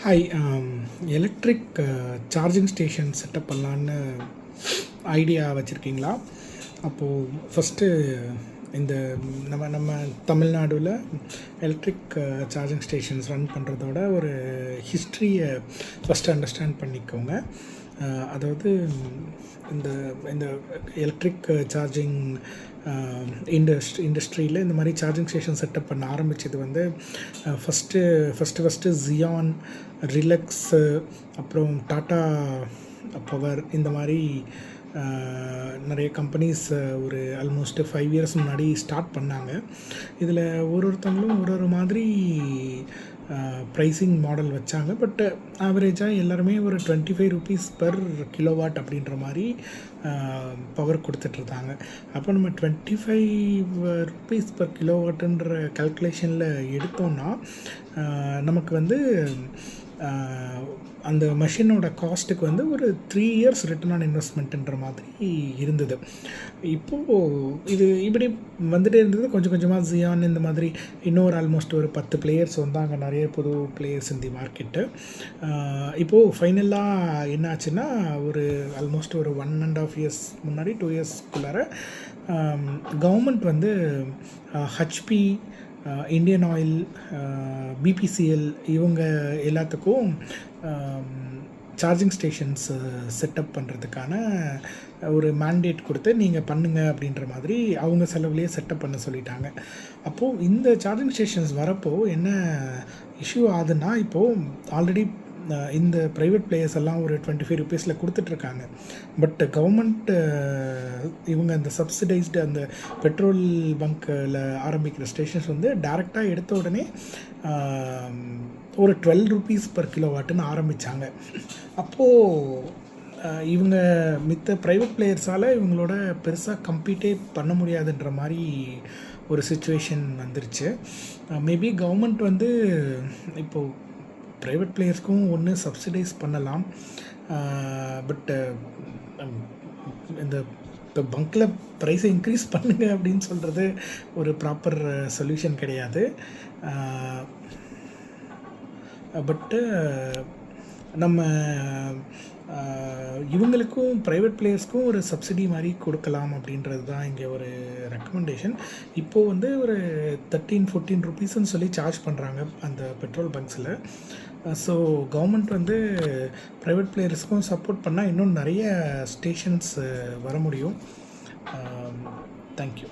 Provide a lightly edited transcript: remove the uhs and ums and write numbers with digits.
Hi. Electric charging station setup பண்ணலான்னு idea வச்சுருக்கீங்களா? அப்போது ஃபஸ்ட்டு இந்த நம்ம தமிழ்நாடுல எலக்ட்ரிக் சார்ஜிங் ஸ்டேஷன்ஸ் ரன் பண்ணுறதோட ஒரு ஹிஸ்ட்ரியை ஃபஸ்ட்டு அண்டர்ஸ்டாண்ட் பண்ணிக்கோங்க. அதாவது இந்த இந்த எலக்ட்ரிக் சார்ஜிங் இண்டஸ்ட்ரியில் இந்த மாதிரி சார்ஜிங் ஸ்டேஷன் செட்டப் பண்ண ஆரம்பித்தது வந்து ஃபஸ்ட்டு ஜியான், ரிலக்ஸு, அப்புறம் டாட்டா பவர், இந்த மாதிரி நிறைய கம்பெனிஸ் ஒரு ஆல்மோஸ்ட் 5 இயர்ஸ் முன்னாடி ஸ்டார்ட் பண்ணாங்க. இதில் ஒருத்தவங்களும் ஒரு மாதிரி ப்ரைஸிங் மாடல் வச்சாங்க. பட் ஆவரேஜாக எல்லாருமே ஒரு 25 ருபீஸ் பர் கிலோவாட் அப்படின்ற மாதிரி பவர் கொடுத்துட்ருந்தாங்க. அப்போ நம்ம 25 ருபீஸ் பர் கிலோவாட்டுன்ற கால்குலேஷனில் எடுத்தோன்னா நமக்கு வந்து அந்த மெஷினோட காஸ்ட்டுக்கு வந்து ஒரு 3 இயர்ஸ் ரிட்டர்ன் ஆன் இன்வெஸ்ட்மெண்ட்டுன்ற மாதிரி இருந்தது. இப்போது இது இப்படி வந்துட்டே இருந்தது. கொஞ்சம் கொஞ்சமாக ஜியான் இந்த மாதிரி இன்னொரு ஆல்மோஸ்ட் ஒரு 10 பிளேயர்ஸ் வந்தாங்க, நிறைய புது பிளேயர்ஸ் இந்த மார்க்கெட்டு. இப்போது ஃபைனலாக என்ன ஆச்சுன்னா, ஒரு ஆல்மோஸ்ட் ஒரு 1.5 இயர்ஸ் முன்னாடி 2 இயர்ஸ்க்குள்ளார கவர்மெண்ட் வந்து ஹெச்பி, இந்தியன் ஆயில், பிபிசிஎல் இவங்க எல்லாத்துக்கும் சார்ஜிங் ஸ்டேஷன்ஸ் செட்டப் பண்ணுறதுக்கான ஒரு மேண்டேட் கொடுத்து நீங்கள் பண்ணுங்க அப்படின்ற மாதிரி அவங்க செலவுலேயே செட்டப் பண்ண சொல்லிட்டாங்க. அப்போது இந்த சார்ஜிங் ஸ்டேஷன்ஸ் வரப்போ என்ன இஷ்யூ ஆகுதுன்னா, இப்போது ஆல்ரெடி இந்த ப்ரைவேட் பிளேயர்ஸ் எல்லாம் ஒரு 25 ருபீஸில் கொடுத்துட்ருக்காங்க. பட் கவர்மெண்ட் இவங்க அந்த சப்சிடைஸ்டு அந்த பெட்ரோல் பங்க்கில் ஆரம்பிக்கிற ஸ்டேஷன்ஸ் வந்து டைரெக்டாக எடுத்த உடனே ஒரு 12 ருபீஸ் பர் கிலோவாட்டுன்னு ஆரம்பித்தாங்க. அப்போது இவங்க மித்த ப்ரைவேட் பிளேயர்ஸால் இவங்களோட பெருசாக கம்பீட்டே பண்ண முடியாதுன்ற மாதிரி ஒரு சுச்சுவேஷன் வந்துருச்சு. மேபி கவர்மெண்ட் வந்து இப்போது ப்ரைவேட் பிளேயர்ஸ்க்கும் ஒன்று சப்சிடைஸ் பண்ணலாம். பட் இந்த இப்போ பங்க்கில் ப்ரைஸை இன்க்ரீஸ் பண்ணுங்க அப்படின்னு சொல்கிறது ஒரு ப்ராப்பர் சொல்யூஷன் கிடையாது. பட்டு நம்ம இவங்களுக்கும் ப்ரைவேட் பிளேயர்ஸ்க்கும் ஒரு சப்சிடி மாதிரி கொடுக்கலாம் அப்படின்றது தான் இங்கே ஒரு ரெக்கமெண்டேஷன். இப்போது வந்து ஒரு 13-14 ருபீஸ்ன்னு சொல்லி சார்ஜ் பண்ணுறாங்க அந்த பெட்ரோல் பங்க்ஸில். ஸோ கவர்மெண்ட் வந்து ப்ரைவேட் பிளேயர்ஸ்க்கும் சப்போர்ட் பண்ணால் இன்னும் நிறைய ஸ்டேஷன்ஸ் வர முடியும். தேங்க்யூ.